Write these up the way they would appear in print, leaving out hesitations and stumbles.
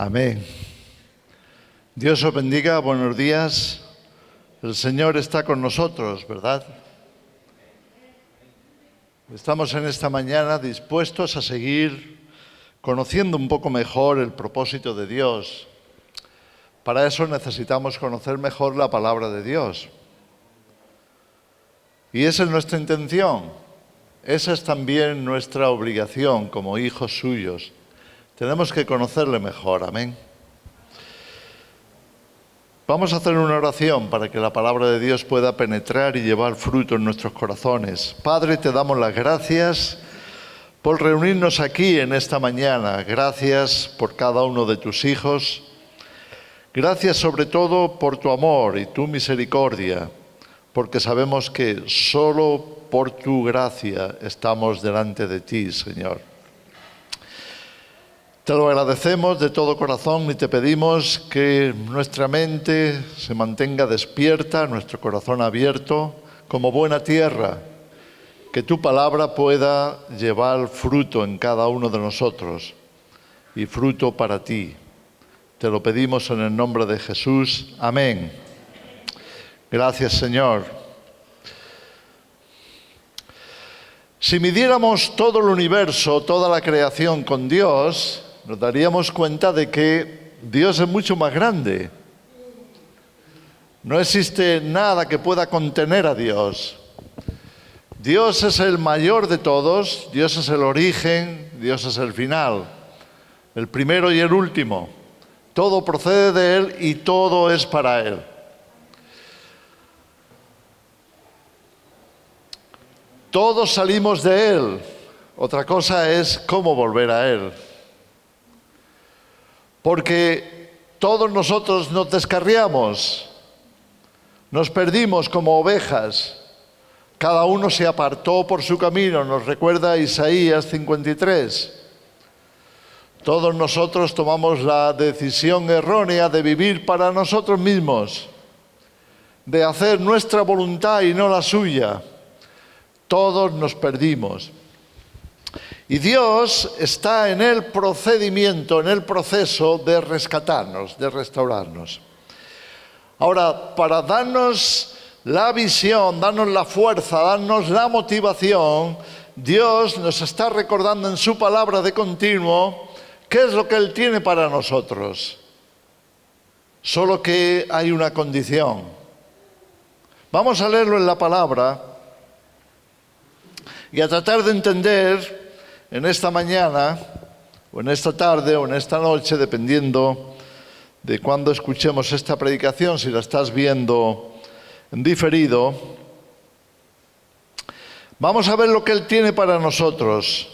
Amén. Dios os bendiga, buenos días. El Señor está con nosotros, ¿verdad? Estamos en esta mañana dispuestos a seguir conociendo un poco mejor el propósito de Dios. Para eso necesitamos conocer mejor la palabra de Dios. Y esa es nuestra intención. Esa es también nuestra obligación como hijos suyos. Tenemos que conocerle mejor, amén. Vamos a hacer una oración para que la palabra de Dios pueda penetrar y llevar fruto en nuestros corazones. Padre, te damos las gracias por reunirnos aquí en esta mañana. Gracias por cada uno de tus hijos. Gracias sobre todo por tu amor y tu misericordia, porque sabemos que solo por tu gracia estamos delante de ti, Señor. Te lo agradecemos de todo corazón y te pedimos que nuestra mente se mantenga despierta, nuestro corazón abierto, como buena tierra, que tu palabra pueda llevar fruto en cada uno de nosotros y fruto para ti. Te lo pedimos en el nombre de Jesús. Amén. Gracias, Señor. Si midiéramos todo el universo, toda la creación con Dios, nos daríamos cuenta de que Dios es mucho más grande. No existe nada que pueda contener a Dios. Dios es el mayor de todos, Dios es el origen, Dios es el final, el primero y el último. Todo procede de Él y todo es para Él. Todos salimos de Él. Otra cosa es cómo volver a Él. Porque todos nosotros nos descarriamos, nos perdimos como ovejas. Cada uno se apartó por su camino, nos recuerda Isaías 53. Todos nosotros tomamos la decisión errónea de vivir para nosotros mismos, de hacer nuestra voluntad y no la suya. Todos nos perdimos. Y Dios está en el procedimiento, en el proceso de rescatarnos, de restaurarnos. Ahora, para darnos la visión, darnos la fuerza, darnos la motivación, Dios nos está recordando en su palabra de continuo qué es lo que Él tiene para nosotros. Solo que hay una condición. Vamos a leerlo en la palabra y a tratar de entender en esta mañana, o en esta tarde, o en esta noche, dependiendo de cuándo escuchemos esta predicación, si la estás viendo en diferido, vamos a ver lo que Él tiene para nosotros.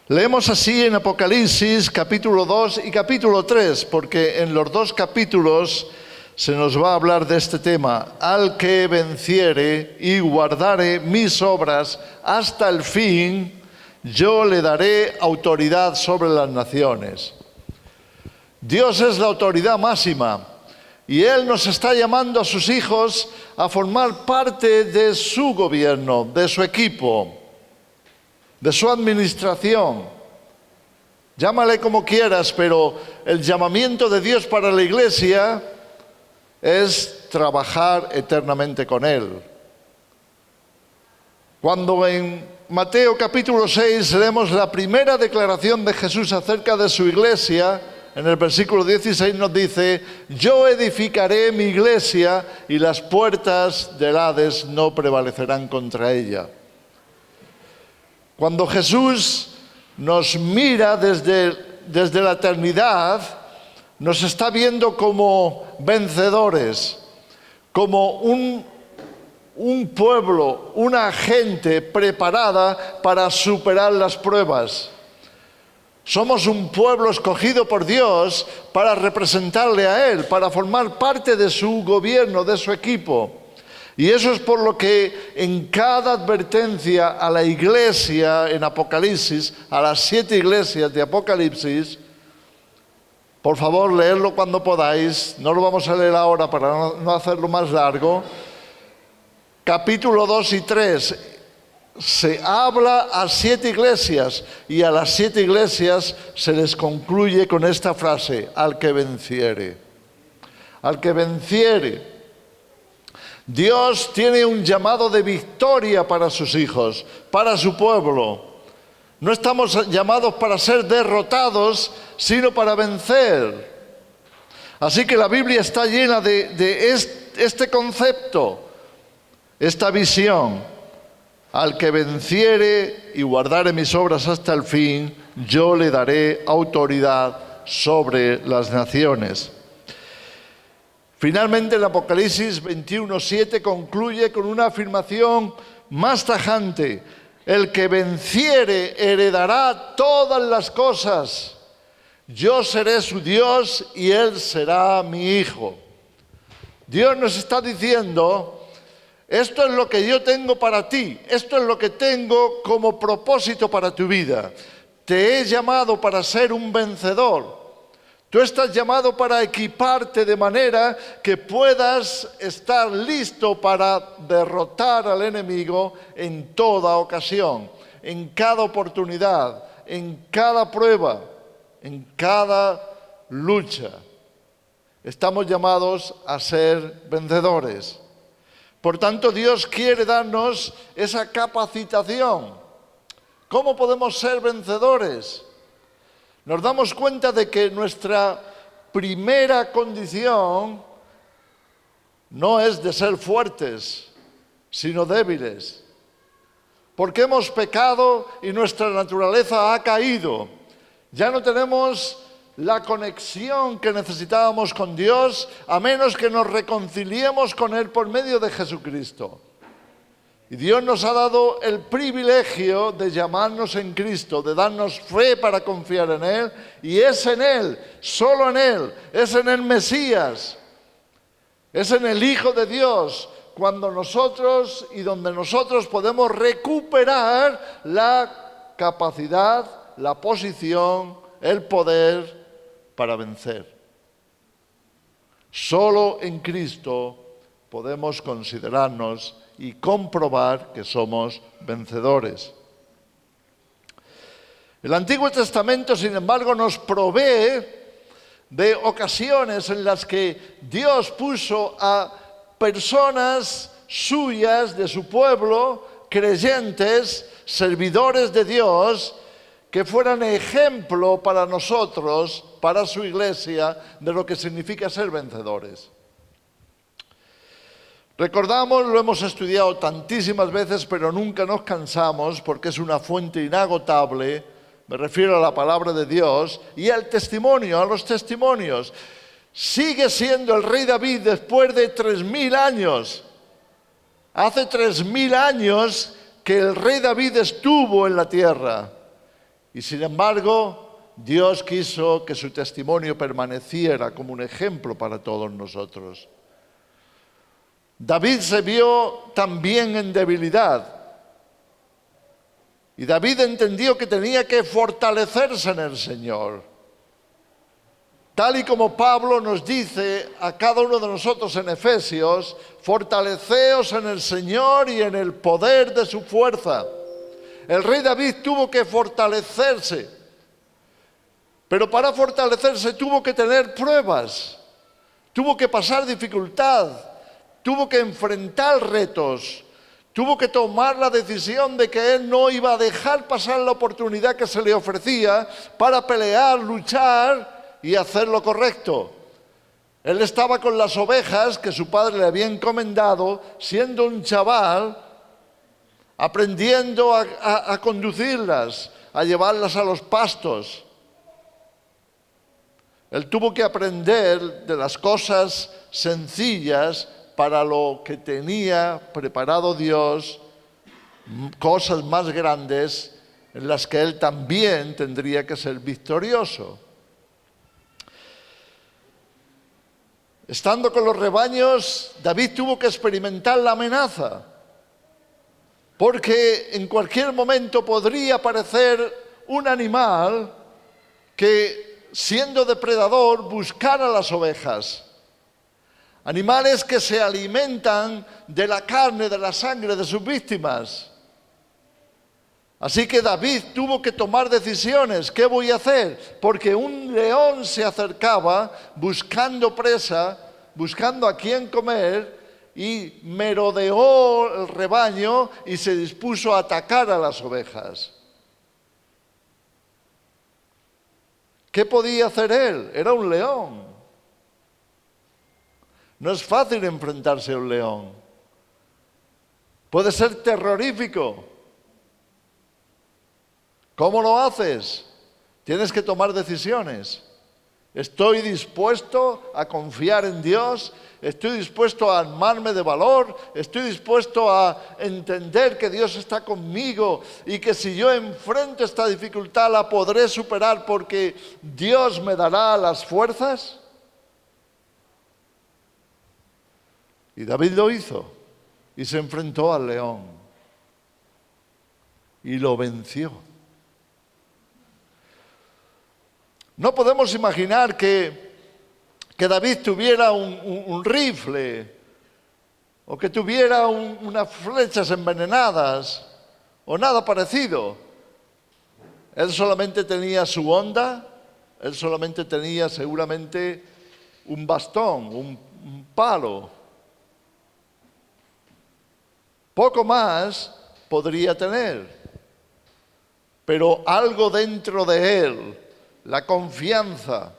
Leemos así en Apocalipsis capítulo 2 y capítulo 3, porque en los dos capítulos se nos va a hablar de este tema. Al que venciere y guardare mis obras hasta el fin, yo le daré autoridad sobre las naciones. Dios es la autoridad máxima y Él nos está llamando a sus hijos a formar parte de su gobierno, de su equipo, de su administración. Llámale como quieras, pero el llamamiento de Dios para la iglesia es trabajar eternamente con Él. Cuando en Mateo capítulo 6 leemos la primera declaración de Jesús acerca de su iglesia, en el versículo 16 nos dice: yo edificaré mi iglesia y las puertas del Hades no prevalecerán contra ella. Cuando Jesús nos mira desde la eternidad, nos está viendo como vencedores, como un pueblo, una gente preparada para superar las pruebas. Somos un pueblo escogido por Dios para representarle a Él, para formar parte de su gobierno, de su equipo. Y eso es por lo que en cada advertencia a la iglesia en Apocalipsis, a las 7 iglesias de Apocalipsis, por favor, leedlo cuando podáis, no lo vamos a leer ahora para no hacerlo más largo. Capítulo 2 y 3 se habla a 7 iglesias y a las 7 iglesias se les concluye con esta frase: al que venciere. Al que venciere. Dios tiene un llamado de victoria para sus hijos, para su pueblo. No estamos llamados para ser derrotados, sino para vencer. Así que la Biblia está llena de este concepto, esta visión. Al que venciere y guardare mis obras hasta el fin, yo le daré autoridad sobre las naciones. Finalmente, el Apocalipsis 21:7 concluye con una afirmación más tajante: el que venciere heredará todas las cosas. Yo seré su Dios y él será mi hijo. Dios nos está diciendo: esto es lo que yo tengo para ti, esto es lo que tengo como propósito para tu vida. Te he llamado para ser un vencedor. Tú estás llamado para equiparte de manera que puedas estar listo para derrotar al enemigo en toda ocasión, en cada oportunidad, en cada prueba, en cada lucha. Estamos llamados a ser vencedores. Por tanto, Dios quiere darnos esa capacitación. ¿Cómo podemos ser vencedores? Nos damos cuenta de que nuestra primera condición no es de ser fuertes, sino débiles. Porque hemos pecado y nuestra naturaleza ha caído. Ya no tenemos la conexión que necesitábamos con Dios, a menos que nos reconciliemos con Él por medio de Jesucristo. Y Dios nos ha dado el privilegio de llamarnos en Cristo, de darnos fe para confiar en Él, y es en Él, solo en Él, es en el Mesías, es en el Hijo de Dios, cuando nosotros y donde nosotros podemos recuperar la capacidad, la posición, el poder para vencer. Solo en Cristo podemos considerarnos y comprobar que somos vencedores. El Antiguo Testamento, sin embargo, nos provee de ocasiones en las que Dios puso a personas suyas, de su pueblo, creyentes, servidores de Dios, que fueran ejemplo para nosotros, para su iglesia, de lo que significa ser vencedores. Recordamos, lo hemos estudiado tantísimas veces, pero nunca nos cansamos porque es una fuente inagotable. Me refiero a la palabra de Dios y al testimonio, a los testimonios. Sigue siendo el rey David después de 3000 años. Hace 3000 años que el rey David estuvo en la tierra. Y sin embargo, Dios quiso que su testimonio permaneciera como un ejemplo para todos nosotros. David se vio también en debilidad. Y David entendió que tenía que fortalecerse en el Señor. Tal y como Pablo nos dice a cada uno de nosotros en Efesios: fortaleceos en el Señor y en el poder de su fuerza. El rey David tuvo que fortalecerse. Pero para fortalecerse tuvo que tener pruebas. Tuvo que pasar dificultad. Tuvo que enfrentar retos, tuvo que tomar la decisión de que él no iba a dejar pasar la oportunidad que se le ofrecía para pelear, luchar y hacer lo correcto. Él estaba con las ovejas que su padre le había encomendado, siendo un chaval, aprendiendo a conducirlas, a llevarlas a los pastos. Él tuvo que aprender de las cosas sencillas para lo que tenía preparado Dios, cosas más grandes en las que él también tendría que ser victorioso. Estando con los rebaños, David tuvo que experimentar la amenaza, porque en cualquier momento podría aparecer un animal que, siendo depredador, buscara las ovejas. Animales que se alimentan de la carne, de la sangre de sus víctimas. Así que David tuvo que tomar decisiones. ¿Qué voy a hacer? Porque un león se acercaba buscando presa, buscando a quién comer, y merodeó el rebaño y se dispuso a atacar a las ovejas. ¿Qué podía hacer él? Era un león. No es fácil enfrentarse a un león. Puede ser terrorífico. ¿Cómo lo haces? Tienes que tomar decisiones. Estoy dispuesto a confiar en Dios, estoy dispuesto a armarme de valor, estoy dispuesto a entender que Dios está conmigo y que si yo enfrento esta dificultad la podré superar porque Dios me dará las fuerzas. Y David lo hizo y se enfrentó al león y lo venció. No podemos imaginar que David tuviera un rifle o que tuviera unas flechas envenenadas o nada parecido. Él solamente tenía su honda, él solamente tenía seguramente un bastón, un palo. Poco más podría tener, pero algo dentro de él, la confianza,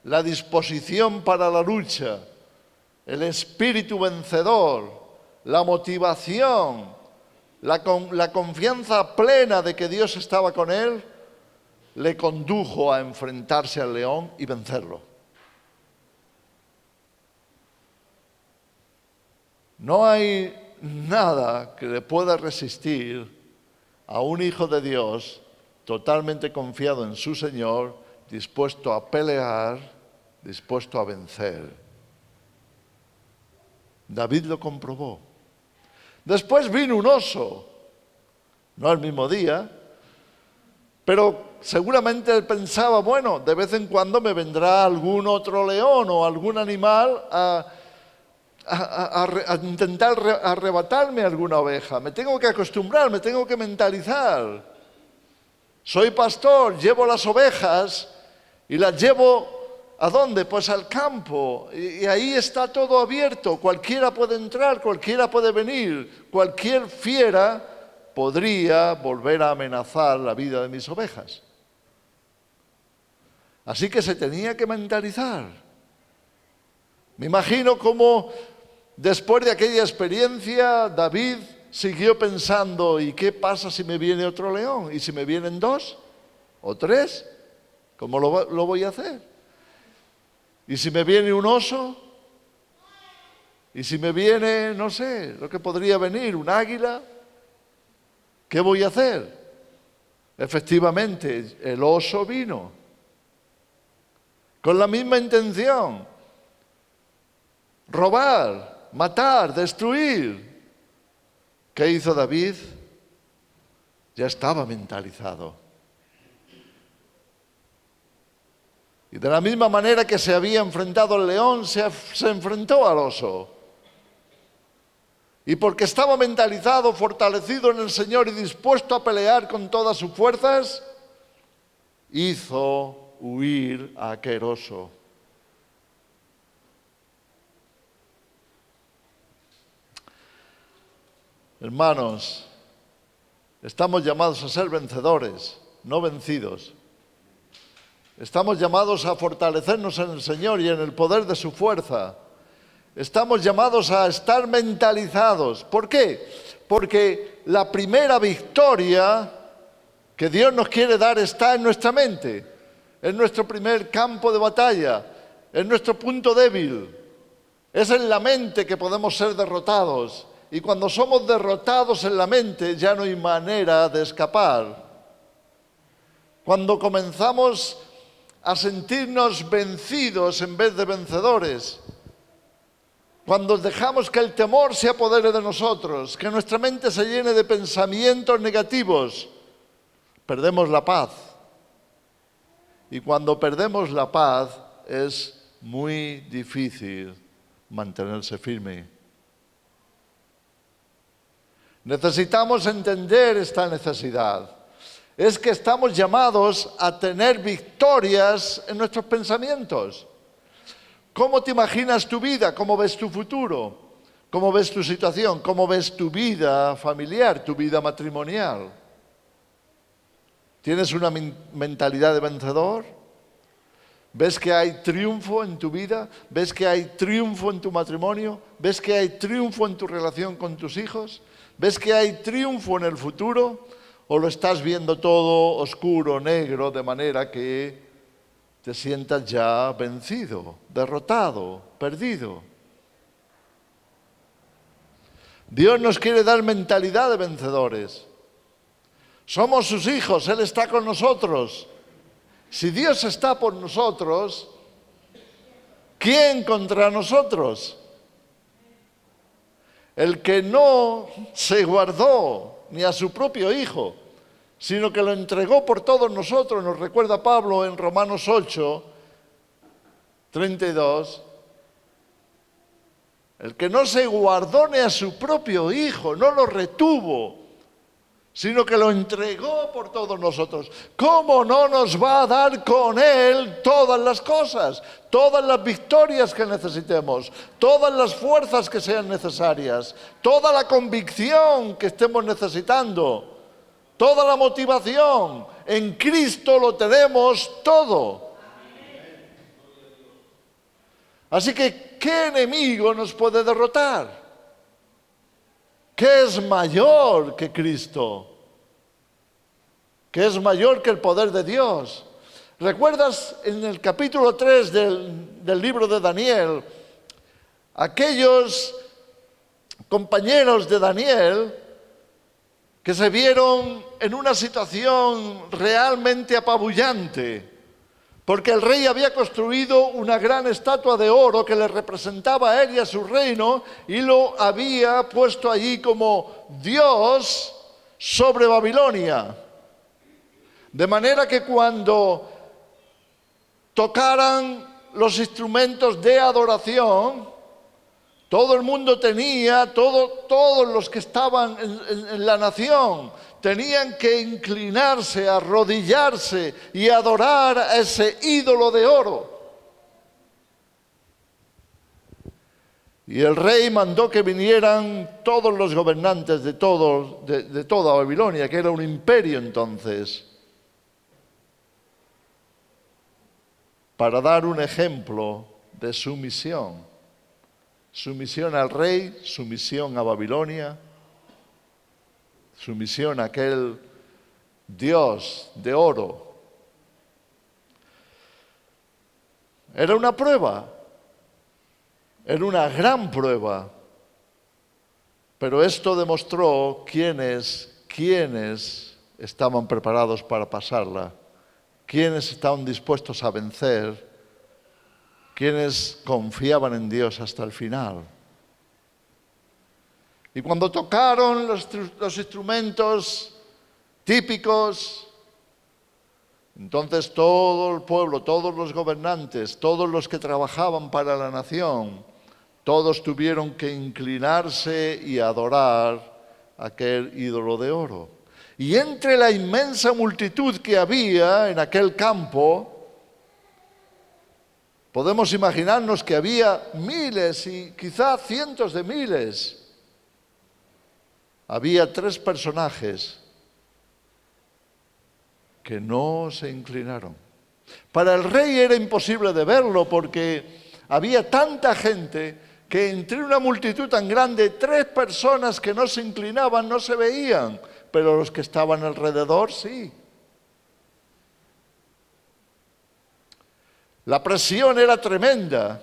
la disposición para la lucha, el espíritu vencedor, la motivación, la confianza plena de que Dios estaba con él, le condujo a enfrentarse al león y vencerlo. No hay nada que le pueda resistir a un hijo de Dios totalmente confiado en su Señor, dispuesto a pelear, dispuesto a vencer. David lo comprobó. Después vino un oso, no el mismo día, pero seguramente él pensaba, bueno, de vez en cuando me vendrá algún otro león o algún animal a intentar arrebatarme alguna oveja. Me tengo que acostumbrar, me tengo que mentalizar. Soy pastor, llevo las ovejas y las llevo ¿a dónde? Pues al campo. Y ahí está todo abierto. Cualquiera puede entrar, cualquiera puede venir. Cualquier fiera podría volver a amenazar la vida de mis ovejas. Así que se tenía que mentalizar. Me imagino cómo después de aquella experiencia David siguió pensando, ¿y qué pasa si me viene otro león? ¿Y si me vienen 2 o 3? ¿Cómo lo voy a hacer? ¿Y si me viene un oso? ¿Y si me viene, no sé, lo que podría venir, un águila? ¿Qué voy a hacer? Efectivamente, el oso vino con la misma intención: robar, matar, destruir. ¿Qué hizo David? Ya estaba mentalizado. Y de la misma manera que se había enfrentado al león, se enfrentó al oso. Y porque estaba mentalizado, fortalecido en el Señor y dispuesto a pelear con todas sus fuerzas, hizo huir a aquel oso. Hermanos, estamos llamados a ser vencedores, no vencidos. Estamos llamados a fortalecernos en el Señor y en el poder de su fuerza. Estamos llamados a estar mentalizados. ¿Por qué? Porque la primera victoria que Dios nos quiere dar está en nuestra mente. Es nuestro primer campo de batalla, es nuestro punto débil. Es en la mente que podemos ser derrotados. Y cuando somos derrotados en la mente, ya no hay manera de escapar. Cuando comenzamos a sentirnos vencidos en vez de vencedores, cuando dejamos que el temor se apodere de nosotros, que nuestra mente se llene de pensamientos negativos, perdemos la paz. Y cuando perdemos la paz es muy difícil mantenerse firme. Necesitamos entender esta necesidad. es que estamos llamados a tener victorias en nuestros pensamientos. ¿Cómo te imaginas tu vida? ¿Cómo ves tu futuro? ¿Cómo ves tu situación? ¿Cómo ves tu vida familiar, tu vida matrimonial? ¿Tienes una mentalidad de vencedor? ¿Ves que hay triunfo en tu vida? ¿Ves que hay triunfo en tu matrimonio? ¿Ves que hay triunfo en tu relación con tus hijos? ¿Ves que hay triunfo en el futuro? ¿O lo estás viendo todo oscuro, negro, de manera que te sientas ya vencido, derrotado, perdido? Dios nos quiere dar mentalidad de vencedores. Somos sus hijos, Él está con nosotros. Si Dios está por nosotros, ¿quién contra nosotros? El que no se guardó ni a su propio Hijo, sino que lo entregó por todos nosotros, nos recuerda Pablo en Romanos 8, 32. El que no se guardó ni a su propio Hijo, no lo retuvo, sino que lo entregó por todos nosotros. ¿Cómo no nos va a dar con Él todas las cosas, todas las victorias que necesitemos, todas las fuerzas que sean necesarias, toda la convicción que estemos necesitando, toda la motivación? En Cristo lo tenemos todo. Así que, ¿qué enemigo nos puede derrotar? ¿Qué es mayor que Cristo? ¿Qué es mayor que el poder de Dios? ¿Recuerdas en el capítulo 3 del libro de Daniel, aquellos compañeros de Daniel que se vieron en una situación realmente apabullante? Porque el rey había construido una gran estatua de oro que le representaba a él y a su reino, y lo había puesto allí como Dios sobre Babilonia. De manera que cuando tocaran los instrumentos de adoración, todo el mundo tenía, todos los que estaban en la nación, tenían que inclinarse, arrodillarse y adorar a ese ídolo de oro. Y el rey mandó que vinieran todos los gobernantes de toda Babilonia, que era un imperio entonces, para dar un ejemplo de sumisión. Sumisión al rey, sumisión a Babilonia, sumisión a aquel Dios de oro. Era una prueba, era una gran prueba, pero esto demostró quiénes estaban preparados para pasarla, quiénes estaban dispuestos a vencer, quienes confiaban en Dios hasta el final. Y cuando tocaron los instrumentos típicos, entonces todo el pueblo, todos los gobernantes, todos los que trabajaban para la nación, todos tuvieron que inclinarse y adorar aquel ídolo de oro. Y entre la inmensa multitud que había en aquel campo, podemos imaginarnos que había miles y quizá cientos de miles. Había 3 personajes que no se inclinaron. Para el rey era imposible de verlo porque había tanta gente que entre una multitud tan grande, 3 personas que no se inclinaban no se veían, pero los que estaban alrededor sí. La presión era tremenda.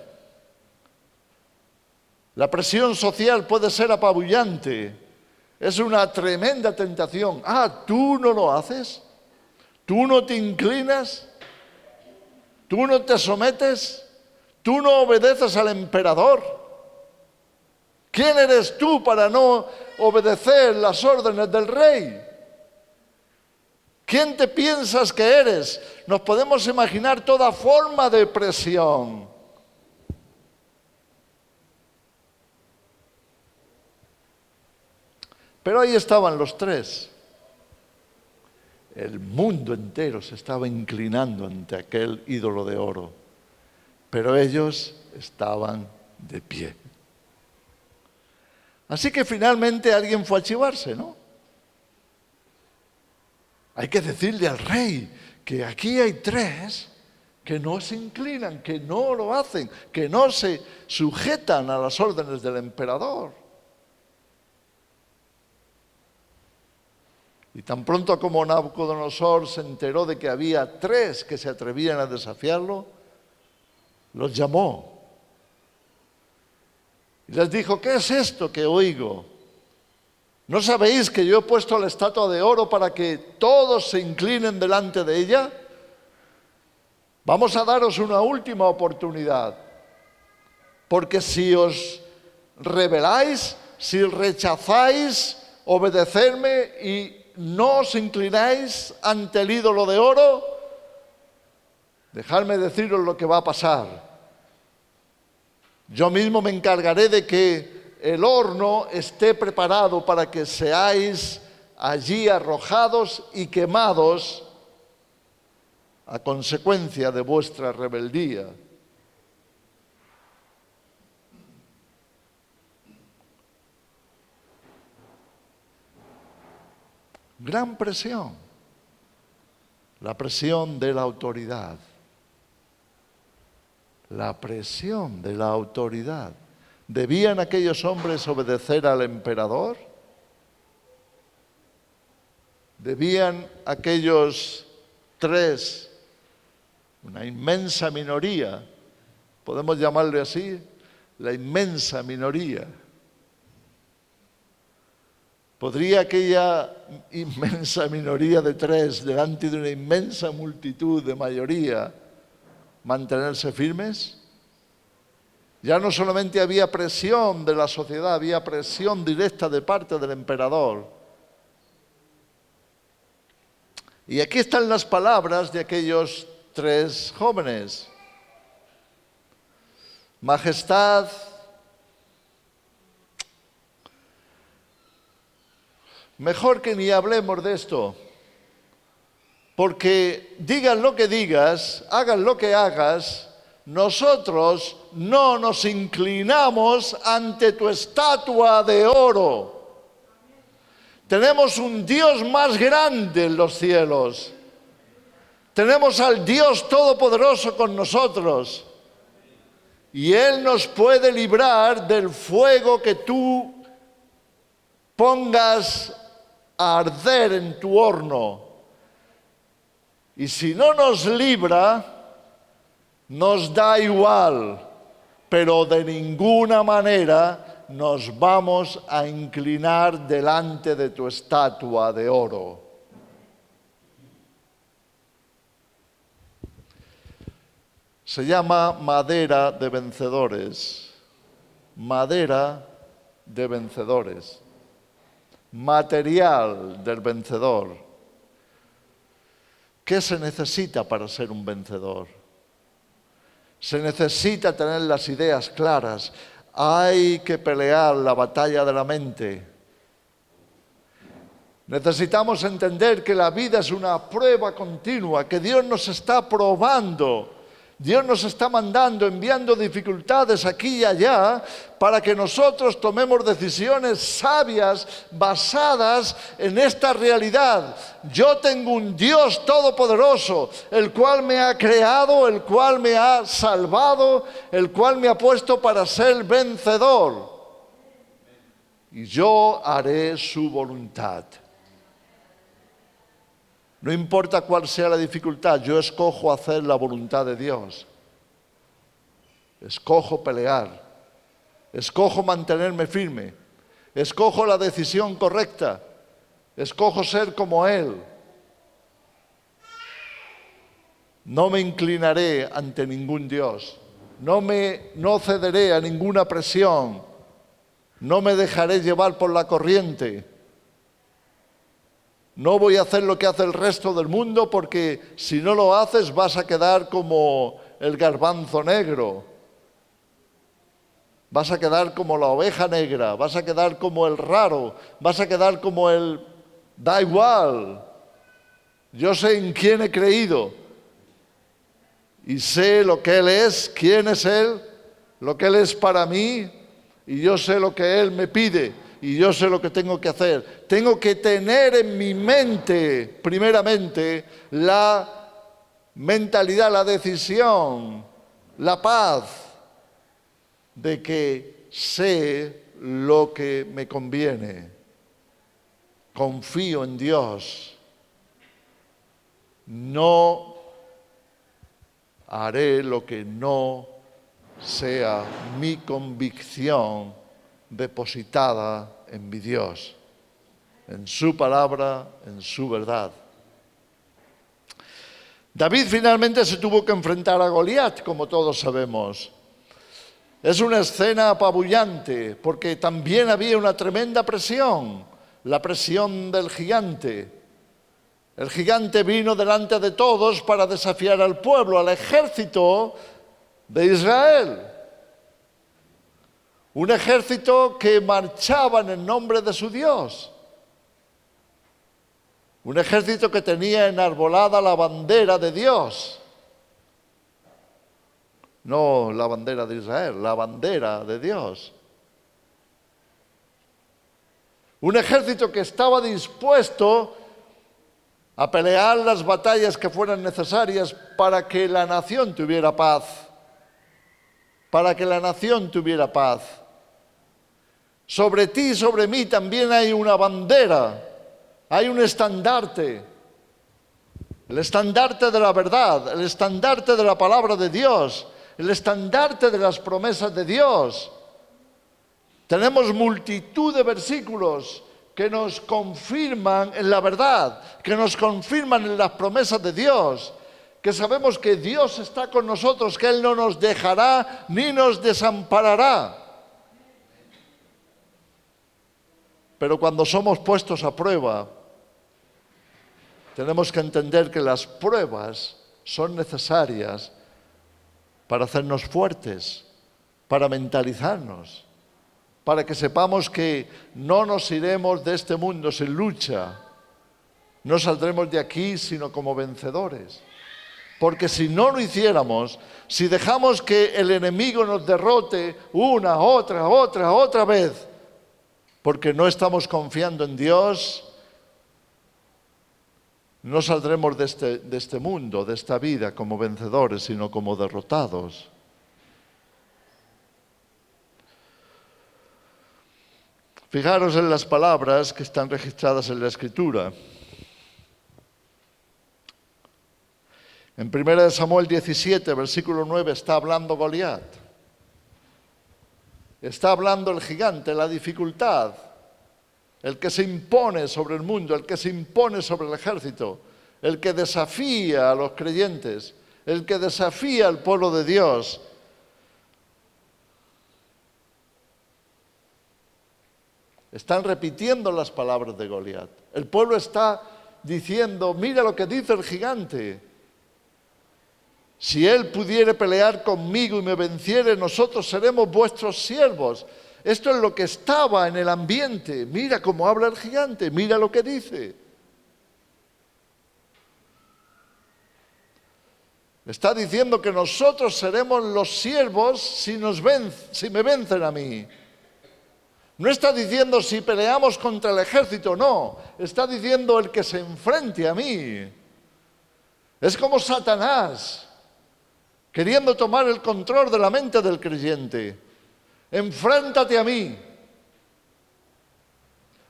La presión social puede ser apabullante. Es una tremenda tentación. ¿Tú no lo haces? ¿Tú no te inclinas? ¿Tú no te sometes? ¿Tú no obedeces al emperador? ¿Quién eres tú para no obedecer las órdenes del rey? ¿Quién te piensas que eres? Nos podemos imaginar toda forma de presión. Pero ahí estaban los 3. El mundo entero se estaba inclinando ante aquel ídolo de oro, pero ellos estaban de pie. Así que finalmente alguien fue a chivarse, ¿no? Hay que decirle al rey que aquí hay 3 que no se inclinan, que no lo hacen, que no se sujetan a las órdenes del emperador. Y tan pronto como Nabucodonosor se enteró de que había 3 que se atrevían a desafiarlo, los llamó. Y les dijo: ¿qué es esto que oigo? ¿No sabéis que yo he puesto la estatua de oro para que todos se inclinen delante de ella? Vamos a daros una última oportunidad, porque si os rebeláis, si rechazáis obedecerme y no os inclináis ante el ídolo de oro, dejadme deciros lo que va a pasar. Yo mismo me encargaré de que el horno esté preparado para que seáis allí arrojados y quemados a consecuencia de vuestra rebeldía. Gran presión, la presión de la autoridad. La presión de la autoridad. ¿Debían aquellos hombres obedecer al emperador? ¿Debían aquellos 3, una inmensa minoría, podemos llamarle así, la inmensa minoría? ¿Podría aquella inmensa minoría de 3, delante de una inmensa multitud de mayoría, mantenerse firmes? Ya no solamente había presión de la sociedad, había presión directa de parte del emperador. Y aquí están las palabras de aquellos 3 jóvenes. Majestad, mejor que ni hablemos de esto, porque digas lo que digas, hagas lo que hagas, nosotros no nos inclinamos ante tu estatua de oro. Tenemos un Dios más grande en los cielos. Tenemos al Dios Todopoderoso con nosotros. Y Él nos puede librar del fuego que tú pongas a arder en tu horno. Y si no nos libra, nos da igual, pero de ninguna manera nos vamos a inclinar delante de tu estatua de oro. Se llama madera de vencedores. Madera de vencedores. Material del vencedor. ¿Qué se necesita para ser un vencedor? Se necesita tener las ideas claras. Hay que pelear la batalla de la mente. Necesitamos entender que la vida es una prueba continua, que Dios nos está probando. Dios nos está mandando, enviando dificultades aquí y allá para que nosotros tomemos decisiones sabias basadas en esta realidad. Yo tengo un Dios todopoderoso, el cual me ha creado, el cual me ha salvado, el cual me ha puesto para ser vencedor. Y yo haré su voluntad. No importa cuál sea la dificultad, yo escojo hacer la voluntad de Dios. Escojo pelear. Escojo mantenerme firme. Escojo la decisión correcta. Escojo ser como Él. No me inclinaré ante ningún Dios. No cederé a ninguna presión. No me dejaré llevar por la corriente. No voy a hacer lo que hace el resto del mundo, porque si no lo haces vas a quedar como el garbanzo negro. Vas a quedar como la oveja negra, vas a quedar como el raro, vas a quedar como el da igual. Yo sé en quién he creído y sé lo que Él es, quién es Él, lo que Él es para mí, y yo sé lo que Él me pide y yo sé lo que tengo que hacer. Tengo que tener en mi mente, primeramente, la mentalidad, la decisión, la paz de que sé lo que me conviene. Confío en Dios. No haré lo que no sea mi convicción depositada en mi Dios, en su palabra, en su verdad. David finalmente se tuvo que enfrentar a Goliat, como todos sabemos. Es una escena apabullante, porque también había una tremenda presión, la presión del gigante. El gigante vino delante de todos para desafiar al pueblo, al ejército de Israel. Un ejército que marchaba en el nombre de su Dios. Un ejército que tenía enarbolada la bandera de Dios. No la bandera de Israel, la bandera de Dios. Un ejército que estaba dispuesto a pelear las batallas que fueran necesarias para que la nación tuviera paz. Para que la nación tuviera paz. Sobre ti y sobre mí también hay una bandera. Hay un estandarte, el estandarte de la verdad, el estandarte de la palabra de Dios, el estandarte de las promesas de Dios. Tenemos multitud de versículos que nos confirman en la verdad, que nos confirman en las promesas de Dios, que sabemos que Dios está con nosotros, que Él no nos dejará ni nos desamparará. Pero cuando somos puestos a prueba, tenemos que entender que las pruebas son necesarias para hacernos fuertes, para mentalizarnos, para que sepamos que no nos iremos de este mundo sin lucha, no saldremos de aquí sino como vencedores. Porque si no lo hiciéramos, si dejamos que el enemigo nos derrote una, otra vez, porque no estamos confiando en Dios, no saldremos de este mundo, de esta vida, como vencedores, sino como derrotados. Fijaros en las palabras que están registradas en la Escritura. En 1 Samuel 17, versículo 9, está hablando Goliat. Está hablando el gigante, la dificultad. El que se impone sobre el mundo, el que se impone sobre el ejército, el que desafía a los creyentes, el que desafía al pueblo de Dios. Están repitiendo las palabras de Goliat. El pueblo está diciendo, mira lo que dice el gigante. Si él pudiere pelear conmigo y me venciere, nosotros seremos vuestros siervos. Esto es lo que estaba en el ambiente. Mira cómo habla el gigante, mira lo que dice. Está diciendo que nosotros seremos los siervos si me vencen a mí. No está diciendo si peleamos contra el ejército, no. Está diciendo el que se enfrente a mí. Es como Satanás, queriendo tomar el control de la mente del creyente. Enfréntate a mí.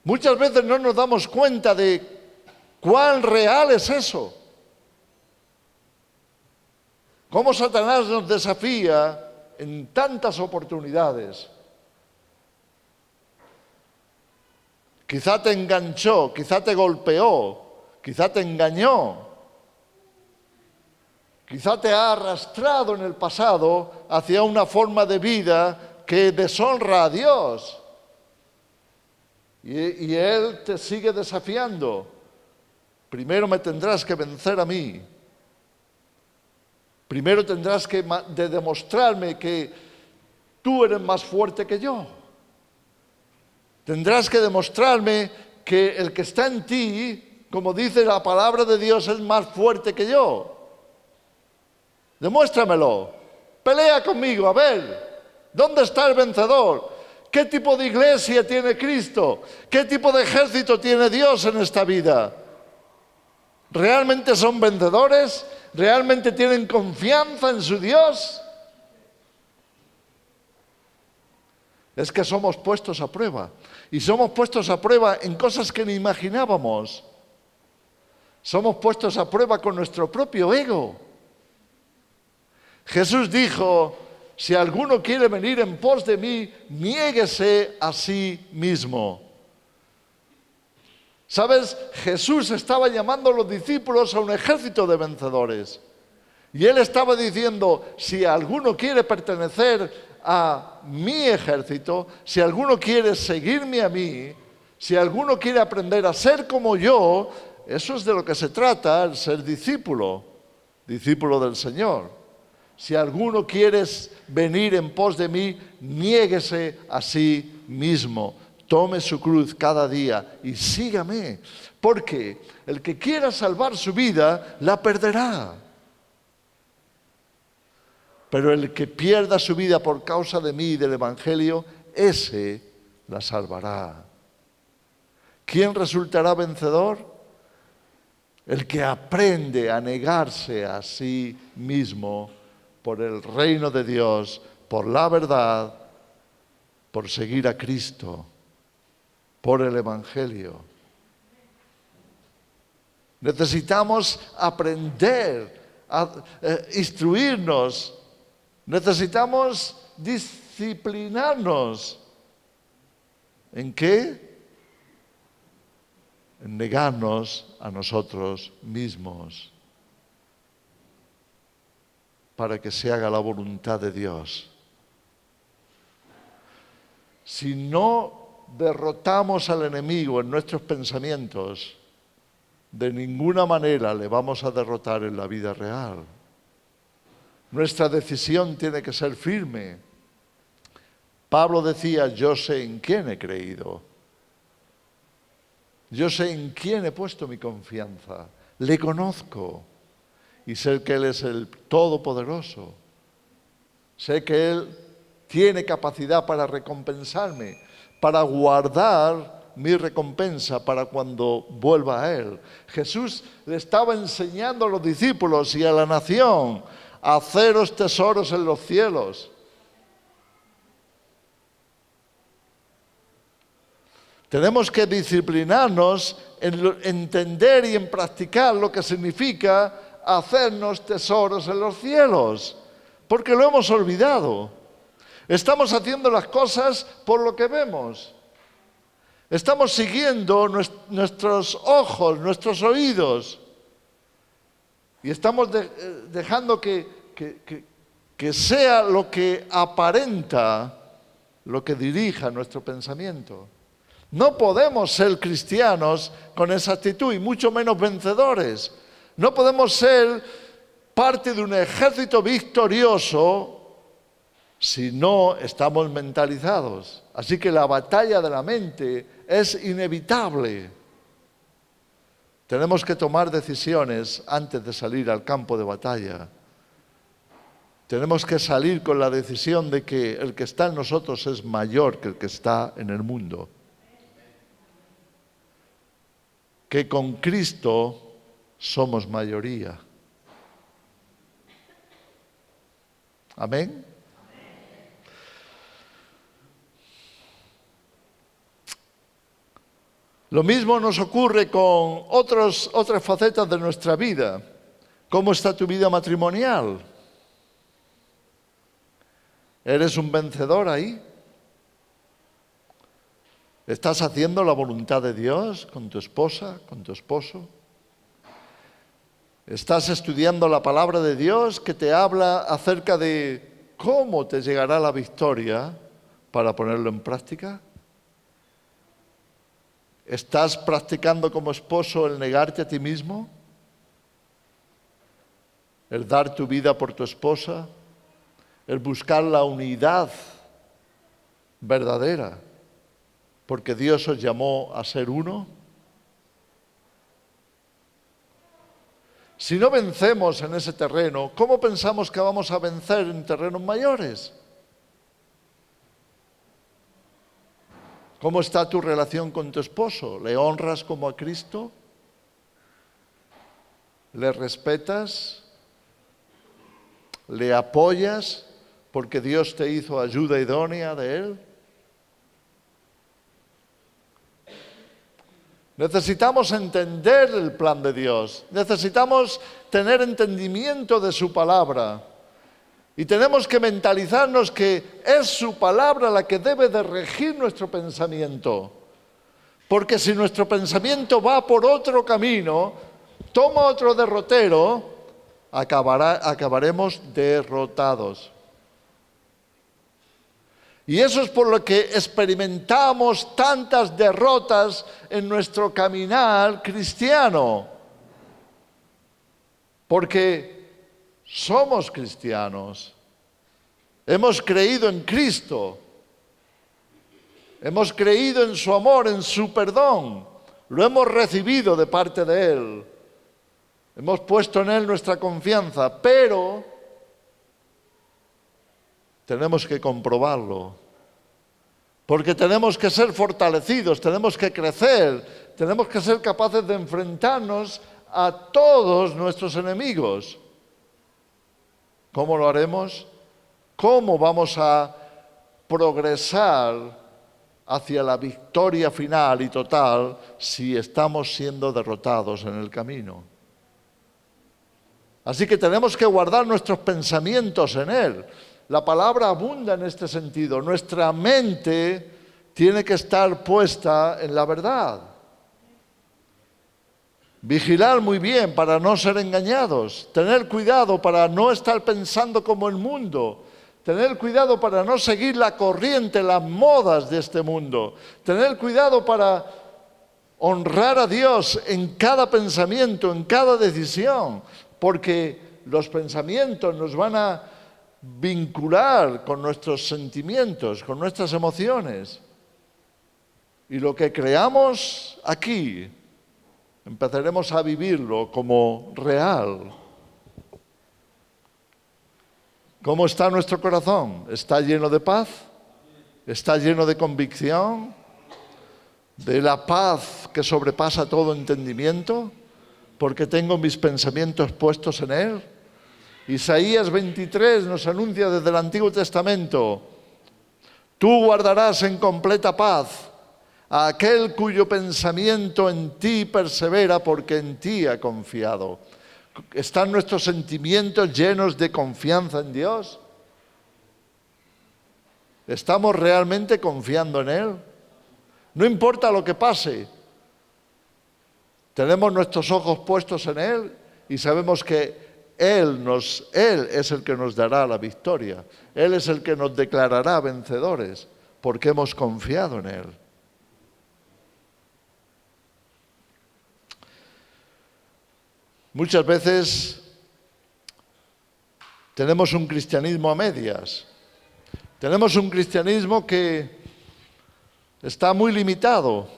Muchas veces no nos damos cuenta de cuán real es eso. Cómo Satanás nos desafía en tantas oportunidades. Quizá te enganchó, quizá te golpeó, quizá te engañó. Quizá te ha arrastrado en el pasado hacia una forma de vida que deshonra a Dios. Y Él te sigue desafiando. Primero me tendrás que vencer a mí. Primero tendrás que demostrarme que tú eres más fuerte que yo. Tendrás que demostrarme que el que está en ti como dice la palabra de Dios, es más fuerte que yo? Demuéstramelo. Pelea conmigo, a ver. ¿Dónde está el vencedor? ¿Qué tipo de iglesia tiene Cristo? ¿Qué tipo de ejército tiene Dios en esta vida? ¿Realmente son vencedores? ¿Realmente tienen confianza en su Dios? Es que somos puestos a prueba. Y somos puestos a prueba en cosas que ni imaginábamos. Somos puestos a prueba con nuestro propio ego. Jesús dijo: si alguno quiere venir en pos de mí, niéguese a sí mismo. ¿Sabes? Jesús estaba llamando a los discípulos a un ejército de vencedores. Y Él estaba diciendo: si alguno quiere pertenecer a mi ejército, si alguno quiere seguirme a mí, si alguno quiere aprender a ser como yo, eso es de lo que se trata, el ser discípulo del Señor. Si alguno quiere venir en pos de mí, niéguese a sí mismo. Tome su cruz cada día y sígame. Porque el que quiera salvar su vida, la perderá. Pero el que pierda su vida por causa de mí y del Evangelio, ese la salvará. ¿Quién resultará vencedor? El que aprende a negarse a sí mismo por el reino de Dios, por la verdad, por seguir a Cristo, por el Evangelio. Necesitamos aprender, instruirnos, necesitamos disciplinarnos. ¿En qué? En negarnos a nosotros mismos para que se haga la voluntad de Dios. Si no derrotamos al enemigo en nuestros pensamientos, de ninguna manera le vamos a derrotar en la vida real. Nuestra decisión tiene que ser firme. Pablo decía: yo sé en quién he creído. Yo sé en quién he puesto mi confianza. Le conozco. Y sé que Él es el Todopoderoso. Sé que Él tiene capacidad para recompensarme, para guardar mi recompensa para cuando vuelva a Él. Jesús le estaba enseñando a los discípulos y a la nación: haceros tesoros en los cielos. Tenemos que disciplinarnos en entender y en practicar lo que significa hacernos tesoros en los cielos, porque lo hemos olvidado. Estamos haciendo las cosas por lo que vemos. Estamos siguiendo nuestros ojos, nuestros oídos, y estamos dejando que sea lo que aparenta, lo que dirija nuestro pensamiento. No podemos ser cristianos con esa actitud, y mucho menos vencedores. No podemos ser parte de un ejército victorioso si no estamos mentalizados. Así que la batalla de la mente es inevitable. Tenemos que tomar decisiones antes de salir al campo de batalla. Tenemos que salir con la decisión de que el que está en nosotros es mayor que el que está en el mundo. Que con Cristo somos mayoría. Amén. Lo mismo nos ocurre con otras facetas de nuestra vida. ¿Cómo está tu vida matrimonial? ¿Eres un vencedor ahí? ¿Estás haciendo la voluntad de Dios con tu esposa, con tu esposo? ¿Estás estudiando la palabra de Dios que te habla acerca de cómo te llegará la victoria para ponerlo en práctica? ¿Estás practicando como esposo el negarte a ti mismo? ¿El dar tu vida por tu esposa? ¿El buscar la unidad verdadera? Porque Dios os llamó a ser uno. Si no vencemos en ese terreno, ¿cómo pensamos que vamos a vencer en terrenos mayores? ¿Cómo está tu relación con tu esposo? ¿Le honras como a Cristo? ¿Le respetas? ¿Le apoyas porque Dios te hizo ayuda idónea de Él? Necesitamos entender el plan de Dios, necesitamos tener entendimiento de su palabra y tenemos que mentalizarnos que es su palabra la que debe de regir nuestro pensamiento, porque si nuestro pensamiento va por otro camino, toma otro derrotero, acabaremos derrotados. Y eso es por lo que experimentamos tantas derrotas en nuestro caminar cristiano. Porque somos cristianos. Hemos creído en Cristo. Hemos creído en su amor, en su perdón. Lo hemos recibido de parte de Él. Hemos puesto en Él nuestra confianza, pero tenemos que comprobarlo, porque tenemos que ser fortalecidos, tenemos que crecer, tenemos que ser capaces de enfrentarnos a todos nuestros enemigos. ¿Cómo lo haremos? ¿Cómo vamos a progresar hacia la victoria final y total si estamos siendo derrotados en el camino? Así que tenemos que guardar nuestros pensamientos en Él. La palabra abunda en este sentido. Nuestra mente tiene que estar puesta en la verdad. Vigilar muy bien para no ser engañados. Tener cuidado para no estar pensando como el mundo. Tener cuidado para no seguir la corriente, las modas de este mundo. Tener cuidado para honrar a Dios en cada pensamiento, en cada decisión. Porque los pensamientos nos van a vincular con nuestros sentimientos, con nuestras emociones. Y lo que creamos aquí, empezaremos a vivirlo como real. ¿Cómo está nuestro corazón? ¿Está lleno de paz? ¿Está lleno de convicción? ¿De la paz que sobrepasa todo entendimiento? Porque tengo mis pensamientos puestos en Él. Isaías 23 nos anuncia desde el Antiguo Testamento: tú guardarás en completa paz a aquel cuyo pensamiento en ti persevera, porque en ti ha confiado. ¿Están nuestros sentimientos llenos de confianza en Dios? ¿Estamos realmente confiando en Él? No importa lo que pase, tenemos nuestros ojos puestos en Él y sabemos que Él es el que nos dará la victoria. Él es el que nos declarará vencedores, porque hemos confiado en Él. Muchas veces tenemos un cristianismo a medias. Tenemos un cristianismo que está muy limitado.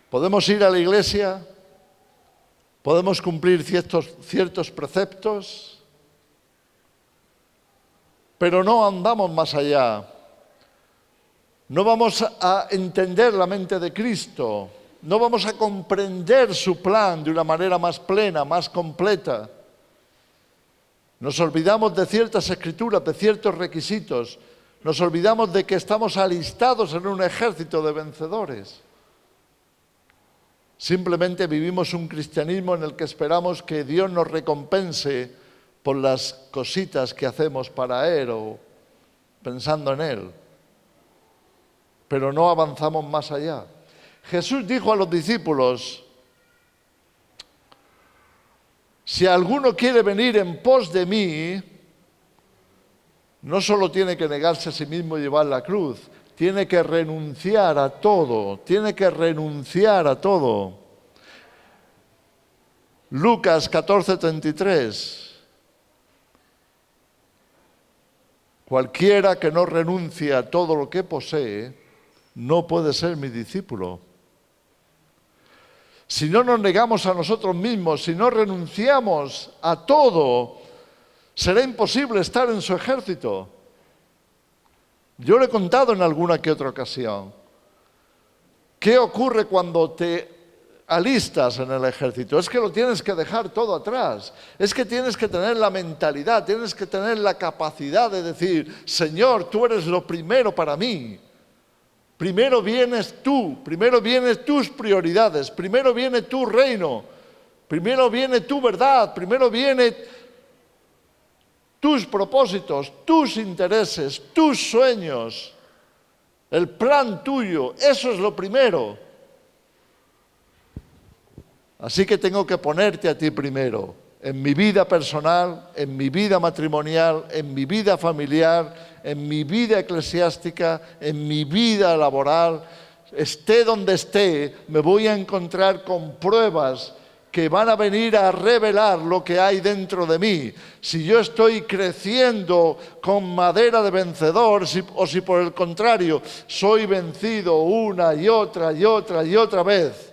Podemos ir a la iglesia, podemos cumplir ciertos preceptos, pero no andamos más allá. No vamos a entender la mente de Cristo, no vamos a comprender su plan de una manera más plena, más completa. Nos olvidamos de ciertas escrituras, de ciertos requisitos. Nos olvidamos de que estamos alistados en un ejército de vencedores. Simplemente vivimos un cristianismo en el que esperamos que Dios nos recompense por las cositas que hacemos para Él o pensando en Él. Pero no avanzamos más allá. Jesús dijo a los discípulos: si alguno quiere venir en pos de mí, no solo tiene que negarse a sí mismo y llevar la cruz, tiene que renunciar a todo, tiene que renunciar a todo. Lucas 14:33. Cualquiera que no renuncie a todo lo que posee, no puede ser mi discípulo. si no nos negamos a nosotros mismos, si no renunciamos a todo, será imposible estar en su ejército. Yo lo he contado en alguna que otra ocasión. ¿Qué ocurre cuando te alistas en el ejército? Es que lo tienes que dejar todo atrás. Es que tienes que tener la mentalidad, tienes que tener la capacidad de decir, Señor, tú eres lo primero para mí. Primero vienes tú, primero vienen tus prioridades, primero viene tu reino, primero viene tu verdad, primero viene tus propósitos, tus intereses, tus sueños, el plan tuyo, eso es lo primero. Así que tengo que ponerte a ti primero, en mi vida personal, en mi vida matrimonial, en mi vida familiar, en mi vida eclesiástica, en mi vida laboral. Esté donde esté, me voy a encontrar con pruebas que van a venir a revelar lo que hay dentro de mí. Si yo estoy creciendo con madera de vencedor, o si por el contrario soy vencido una y otra y otra y otra vez.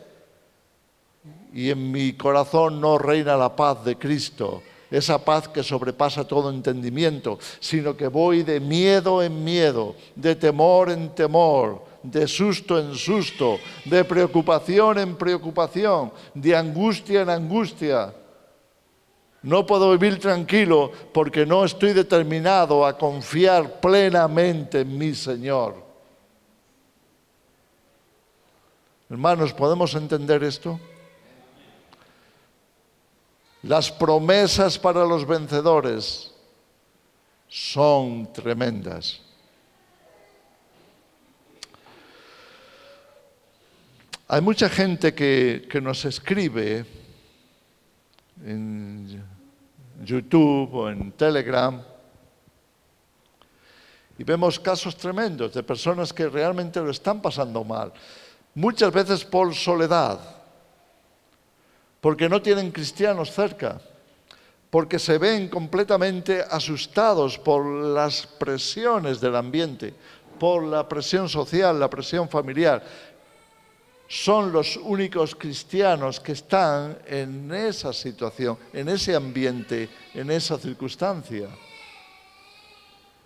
Y en mi corazón no reina la paz de Cristo, esa paz que sobrepasa todo entendimiento, sino que voy de miedo en miedo, de temor en temor, de susto en susto, de preocupación en preocupación, de angustia en angustia. No puedo vivir tranquilo porque no estoy determinado a confiar plenamente en mi Señor. Hermanos, ¿podemos entender esto? Las promesas para los vencedores son tremendas. Hay mucha gente que nos escribe en YouTube o en Telegram y vemos casos tremendos de personas que realmente lo están pasando mal. Muchas veces por soledad, porque no tienen cristianos cerca, porque se ven completamente asustados por las presiones del ambiente, por la presión social, la presión familiar. Son los únicos cristianos que están en esa situación, en ese ambiente, en esa circunstancia.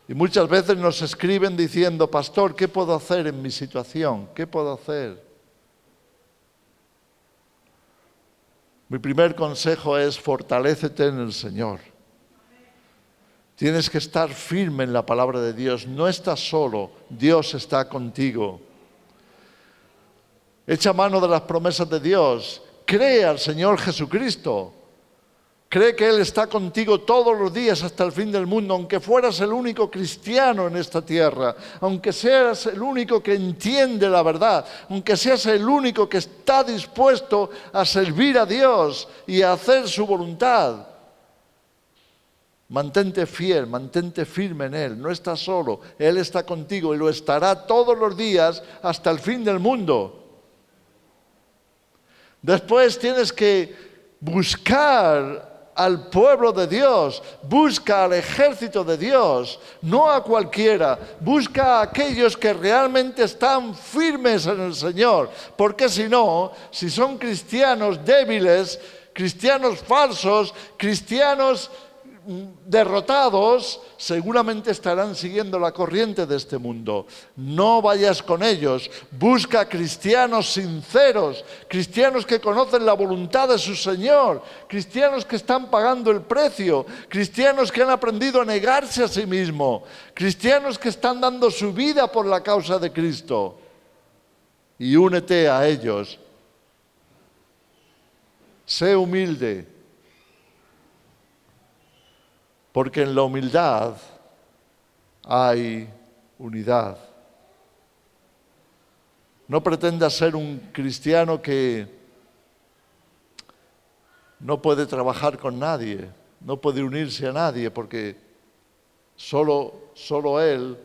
Y muchas veces nos escriben diciendo, pastor, ¿qué puedo hacer en mi situación? ¿Qué puedo hacer? Mi primer consejo es fortalécete en el Señor. Tienes que estar firme en la palabra de Dios. No estás solo, Dios está contigo. Echa mano de las promesas de Dios. Cree al Señor Jesucristo. Cree que Él está contigo todos los días hasta el fin del mundo, aunque fueras el único cristiano en esta tierra, aunque seas el único que entiende la verdad, aunque seas el único que está dispuesto a servir a Dios y a hacer su voluntad. Mantente fiel, mantente firme en Él, no estás solo, Él está contigo y lo estará todos los días hasta el fin del mundo. Después tienes que buscar al pueblo de Dios, busca al ejército de Dios, no a cualquiera, busca a aquellos que realmente están firmes en el Señor, porque si no, si son cristianos débiles, cristianos falsos, cristianos derrotados, seguramente estarán siguiendo la corriente de este mundo. No vayas con ellos, busca cristianos sinceros, cristianos que conocen la voluntad de su Señor, cristianos que están pagando el precio, cristianos que han aprendido a negarse a sí mismo, cristianos que están dando su vida por la causa de Cristo. Y únete a ellos. Sé humilde. Porque en la humildad hay unidad. No pretendas ser un cristiano que no puede trabajar con nadie, no puede unirse a nadie, porque solo él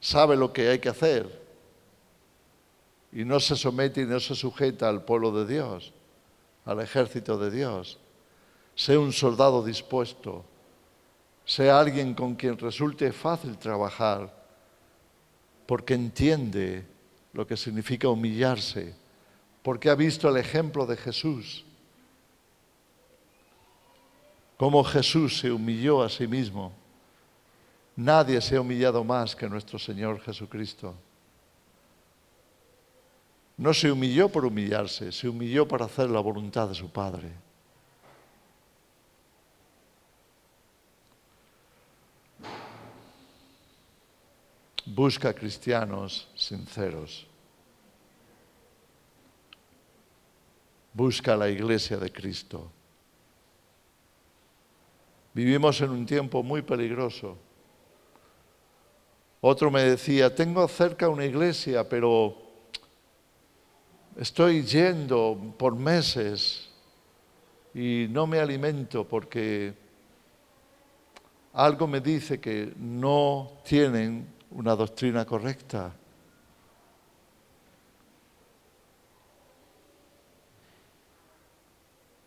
sabe lo que hay que hacer. Y no se somete y no se sujeta al pueblo de Dios, al ejército de Dios. Sé un soldado dispuesto. Sea alguien con quien resulte fácil trabajar, porque entiende lo que significa humillarse, porque ha visto el ejemplo de Jesús. Cómo Jesús se humilló a sí mismo. Nadie se ha humillado más que nuestro Señor Jesucristo. No se humilló por humillarse, se humilló para hacer la voluntad de su Padre. Busca cristianos sinceros. Busca la iglesia de Cristo. Vivimos en un tiempo muy peligroso. Otro me decía, tengo cerca una iglesia, pero estoy yendo por meses y no me alimento porque algo me dice que no tienen una doctrina correcta.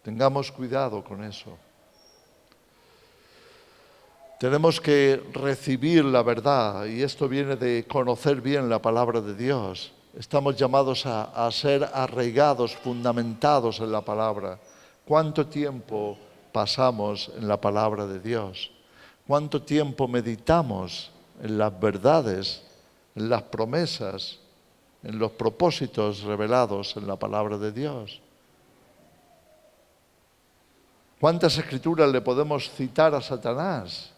Tengamos cuidado con eso. Tenemos que recibir la verdad, y esto viene de conocer bien la palabra de Dios. Estamos llamados a ser arraigados, fundamentados en la palabra. ¿Cuánto tiempo pasamos en la palabra de Dios? ¿Cuánto tiempo meditamos en las verdades, en las promesas, en los propósitos revelados en la palabra de Dios? ¿Cuántas escrituras le podemos citar a Satanás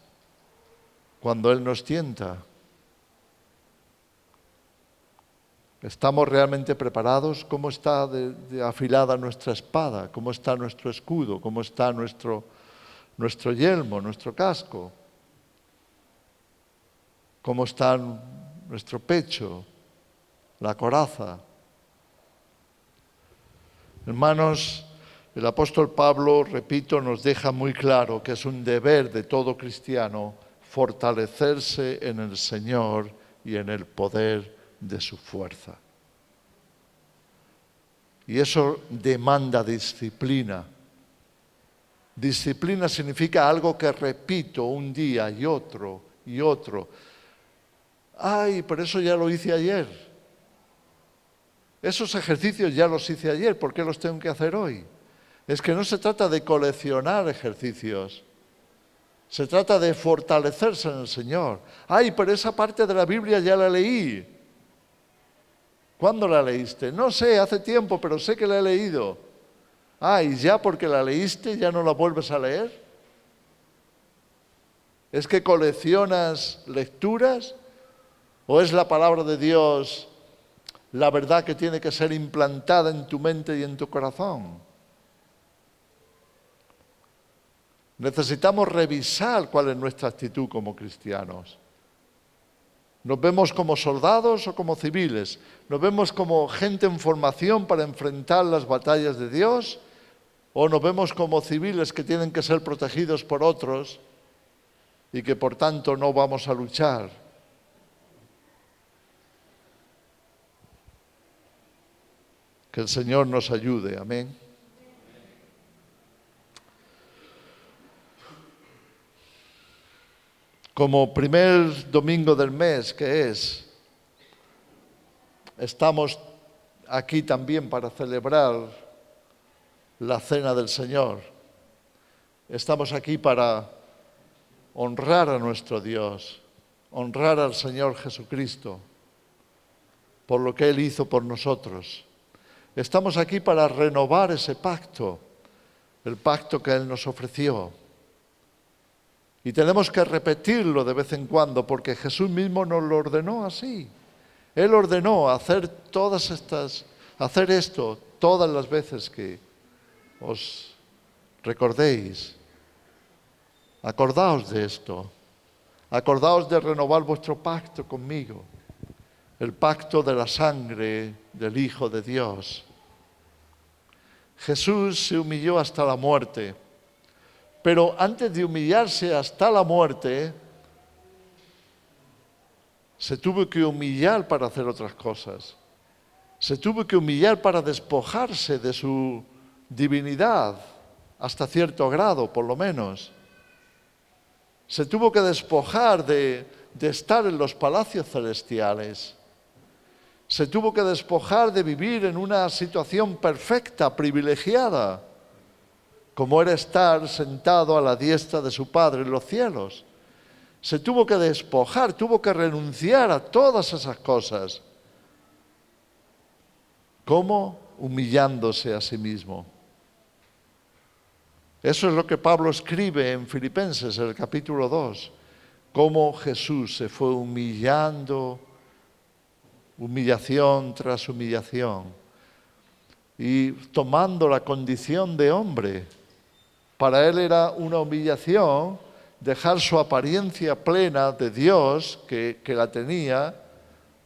cuando él nos tienta? ¿Estamos realmente preparados? ¿Cómo está de afilada nuestra espada? ¿Cómo está nuestro escudo? ¿Cómo está nuestro yelmo, nuestro casco? ¿Cómo está nuestro pecho, la coraza? Hermanos, el apóstol Pablo, repito, nos deja muy claro que es un deber de todo cristiano fortalecerse en el Señor y en el poder de su fuerza. Y eso demanda disciplina. Disciplina significa algo que repito un día y otro y otro. Ay, pero eso ya lo hice ayer. Esos ejercicios ya los hice ayer, ¿por qué los tengo que hacer hoy? Es que no se trata de coleccionar ejercicios. Se trata de fortalecerse en el Señor. Ay, pero esa parte de la Biblia ya la leí. ¿Cuándo la leíste? No sé, hace tiempo, pero sé que la he leído. Ah, ¿y ya porque la leíste ya no la vuelves a leer? ¿Es que coleccionas lecturas? ¿O es la palabra de Dios la verdad que tiene que ser implantada en tu mente y en tu corazón? Necesitamos revisar cuál es nuestra actitud como cristianos. ¿Nos vemos como soldados o como civiles? ¿Nos vemos como gente en formación para enfrentar las batallas de Dios? ¿O nos vemos como civiles que tienen que ser protegidos por otros y que por tanto no vamos a luchar? Que el Señor nos ayude. Amén. Como primer domingo del mes, que es, estamos aquí también para celebrar la Cena del Señor. Estamos aquí para honrar a nuestro Dios, honrar al Señor Jesucristo por lo que Él hizo por nosotros. Estamos aquí para renovar ese pacto, el pacto que Él nos ofreció. Y tenemos que repetirlo de vez en cuando porque Jesús mismo nos lo ordenó así. Él ordenó hacer esto todas las veces que os recordéis. Acordaos de esto. Acordaos de renovar vuestro pacto conmigo. El pacto de la sangre del Hijo de Dios. Jesús se humilló hasta la muerte. Pero antes de humillarse hasta la muerte, se tuvo que humillar para hacer otras cosas. Se tuvo que humillar para despojarse de su divinidad, hasta cierto grado, por lo menos. Se tuvo que despojar de estar en los palacios celestiales. Se tuvo que despojar de vivir en una situación perfecta, privilegiada, como era estar sentado a la diestra de su Padre en los cielos. Se tuvo que despojar, tuvo que renunciar a todas esas cosas. ¿Cómo? Humillándose a sí mismo. Eso es lo que Pablo escribe en Filipenses, en el capítulo 2. Cómo Jesús se fue humillando, humillación tras humillación, y tomando la condición de hombre. Para él era una humillación dejar su apariencia plena de Dios, que la tenía,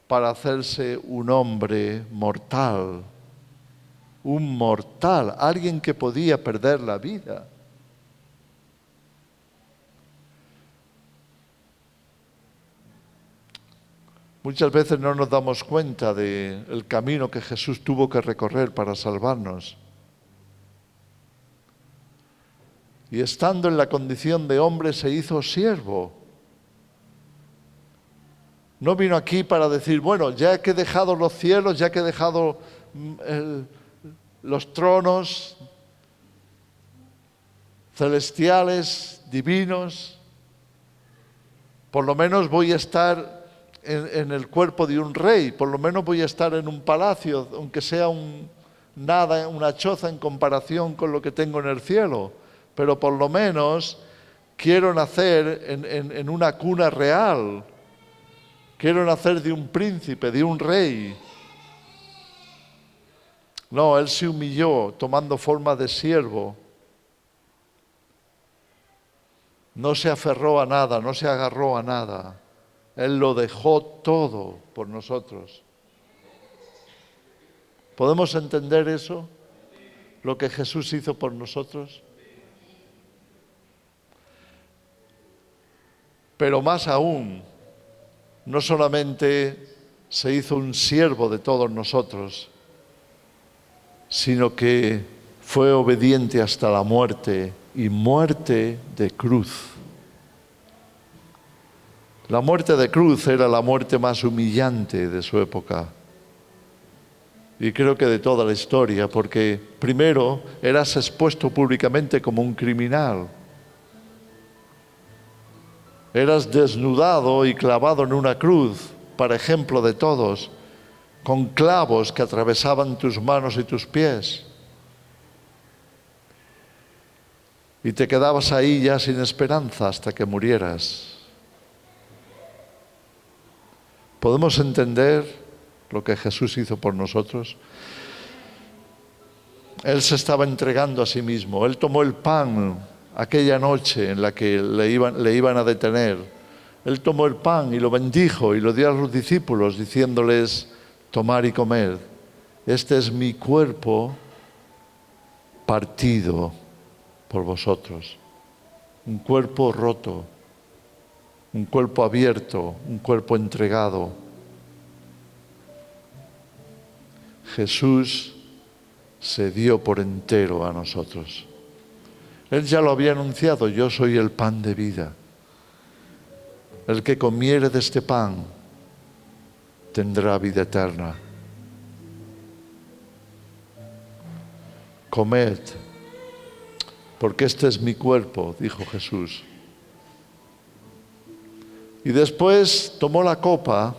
para hacerse un hombre mortal. Un mortal, alguien que podía perder la vida. Muchas veces no nos damos cuenta del camino que Jesús tuvo que recorrer para salvarnos. Y estando en la condición de hombre se hizo siervo. No vino aquí para decir, bueno, ya que he dejado los cielos, ya que he dejado los tronos celestiales, divinos, por lo menos voy a estar en el cuerpo de un rey, por lo menos voy a estar en un palacio, aunque sea una choza en comparación con lo que tengo en el cielo, pero por lo menos quiero nacer en una cuna real, quiero nacer de un príncipe, de un rey. No, él se humilló tomando forma de siervo. No se aferró a nada, no se agarró a nada. Él lo dejó todo por nosotros. ¿Podemos entender eso? Lo que Jesús hizo por nosotros. Pero más aún, no solamente se hizo un siervo de todos nosotros, sino que fue obediente hasta la muerte, y muerte de cruz. La muerte de cruz era la muerte más humillante de su época. Y creo que de toda la historia, porque primero eras expuesto públicamente como un criminal. Eras desnudado y clavado en una cruz, para ejemplo de todos, con clavos que atravesaban tus manos y tus pies. Y te quedabas ahí ya sin esperanza hasta que murieras. ¿Podemos entender lo que Jesús hizo por nosotros? Él se estaba entregando a sí mismo. Él tomó el pan aquella noche en la que le iban a detener. Él tomó el pan y lo bendijo y lo dio a los discípulos diciéndoles, tomar y comer. Este es mi cuerpo partido por vosotros. Un cuerpo roto, un cuerpo abierto, un cuerpo entregado. Jesús se dio por entero a nosotros. Él ya lo había anunciado, yo soy el pan de vida. El que comiere de este pan tendrá vida eterna. Comed, porque este es mi cuerpo, dijo Jesús. Y después tomó la copa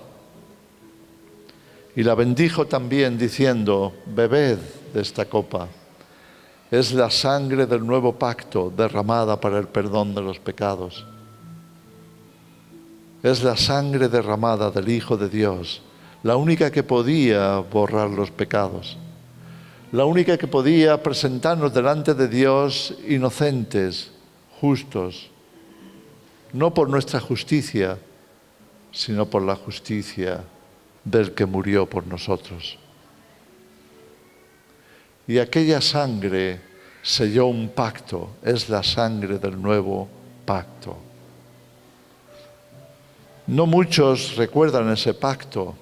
y la bendijo también diciendo, bebed de esta copa. Es la sangre del nuevo pacto derramada para el perdón de los pecados. Es la sangre derramada del Hijo de Dios, la única que podía borrar los pecados, la única que podía presentarnos delante de Dios inocentes, justos, no por nuestra justicia, sino por la justicia del que murió por nosotros. Y aquella sangre selló un pacto, es la sangre del nuevo pacto. No muchos recuerdan ese pacto.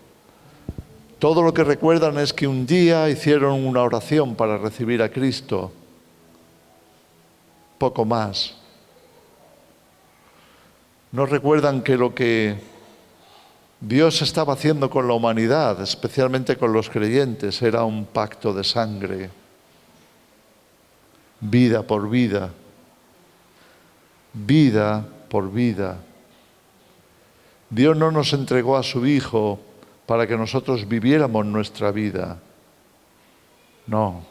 Todo lo que recuerdan es que un día hicieron una oración para recibir a Cristo. Poco más. No recuerdan que lo que Dios estaba haciendo con la humanidad, especialmente con los creyentes, era un pacto de sangre, vida por vida, vida por vida. Dios no nos entregó a su Hijo para que nosotros viviéramos nuestra vida. No.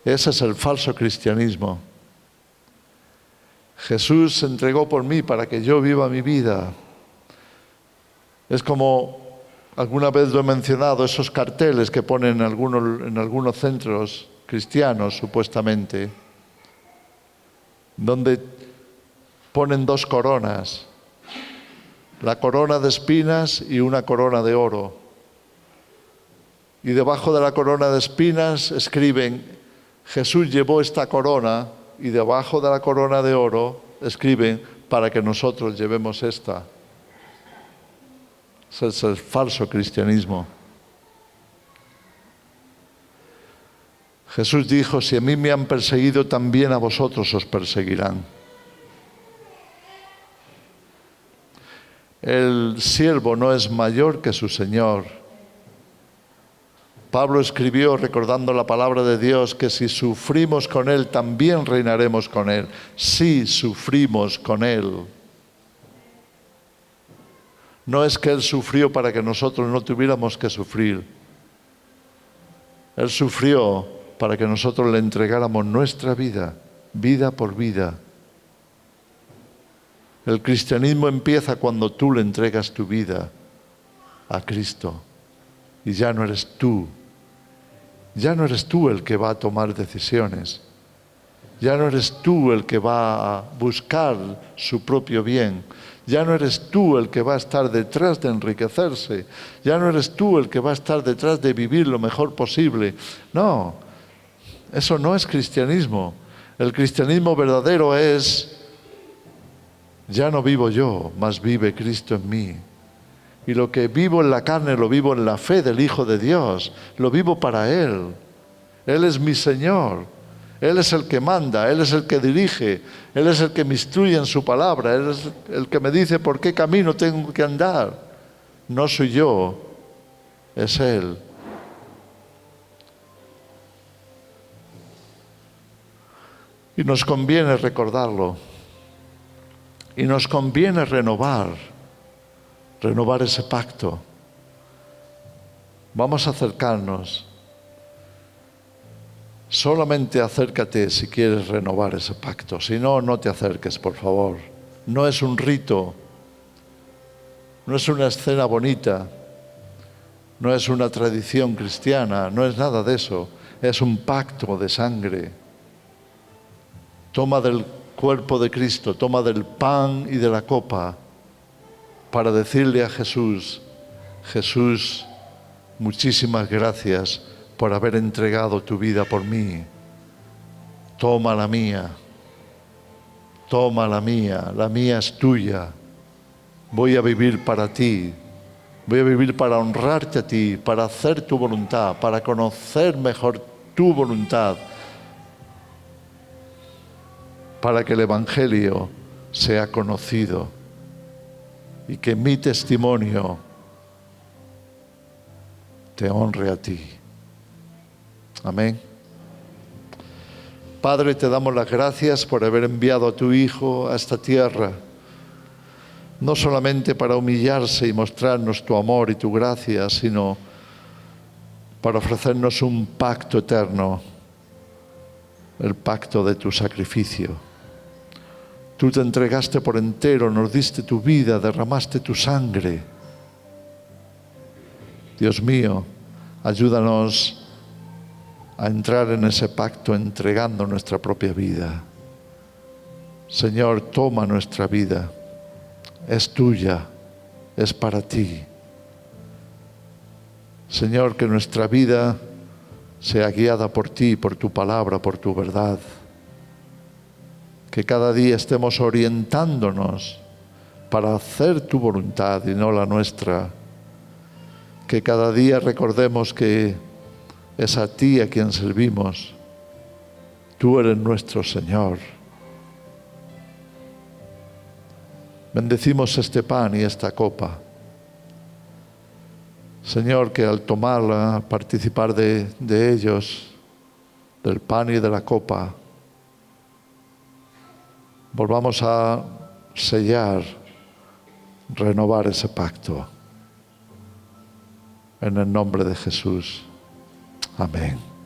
Ese es el falso cristianismo. Jesús se entregó por mí para que yo viva mi vida. Es como, alguna vez lo he mencionado, esos carteles que ponen en algunos centros cristianos, supuestamente, donde ponen dos coronas, la corona de espinas y una corona de oro. Y debajo de la corona de espinas escriben, Jesús llevó esta corona, y debajo de la corona de oro escriben, para que nosotros llevemos esta. Ese es el falso cristianismo. Jesús dijo, si a mí me han perseguido, también a vosotros os perseguirán. El siervo no es mayor que su Señor. Pablo escribió, recordando la palabra de Dios, que si sufrimos con Él, también reinaremos con Él. Sí, sufrimos con Él. No es que Él sufrió para que nosotros no tuviéramos que sufrir. Él sufrió para que nosotros le entregáramos nuestra vida, vida por vida. El cristianismo empieza cuando tú le entregas tu vida a Cristo. Y ya no eres tú. Ya no eres tú el que va a tomar decisiones. Ya no eres tú el que va a buscar su propio bien. Ya no eres tú el que va a estar detrás de enriquecerse. Ya no eres tú el que va a estar detrás de vivir lo mejor posible. No, eso no es cristianismo. El cristianismo verdadero es, ya no vivo yo, mas vive Cristo en mí. Y lo que vivo en la carne lo vivo en la fe del Hijo de Dios. Lo vivo para Él. Él es mi Señor. Él es el que manda, Él es el que dirige, Él es el que me instruye en su palabra, Él es el que me dice por qué camino tengo que andar. No soy yo, es Él. Y nos conviene recordarlo. Y nos conviene renovar ese pacto. Vamos a acercarnos. Solamente acércate si quieres renovar ese pacto. Si no, no te acerques, por favor. No es un rito. No es una escena bonita. No es una tradición cristiana. No es nada de eso. Es un pacto de sangre. Toma del cuerpo de Cristo, toma del pan y de la copa para decirle a Jesús, Jesús, muchísimas gracias por haber entregado tu vida por mí. Toma la mía la mía es tuya. Voy a vivir para ti, voy a vivir para honrarte a ti, para hacer tu voluntad, para conocer mejor tu voluntad, para que el Evangelio sea conocido y que mi testimonio te honre a ti. Amén. Padre, te damos las gracias por haber enviado a tu Hijo a esta tierra, no solamente para humillarse y mostrarnos tu amor y tu gracia, sino para ofrecernos un pacto eterno, el pacto de tu sacrificio. Tú te entregaste por entero, nos diste tu vida, derramaste tu sangre. Dios mío, ayúdanos a entrar en ese pacto entregando nuestra propia vida. Señor, toma nuestra vida. Es tuya, es para ti. Señor, que nuestra vida sea guiada por ti, por tu palabra, por tu verdad. Que cada día estemos orientándonos para hacer tu voluntad y no la nuestra. Que cada día recordemos que es a ti a quien servimos. Tú eres nuestro Señor. Bendecimos este pan y esta copa. Señor, que al tomarla, participar de ellos, del pan y de la copa, volvamos a sellar, renovar ese pacto. En el nombre de Jesús. Amén.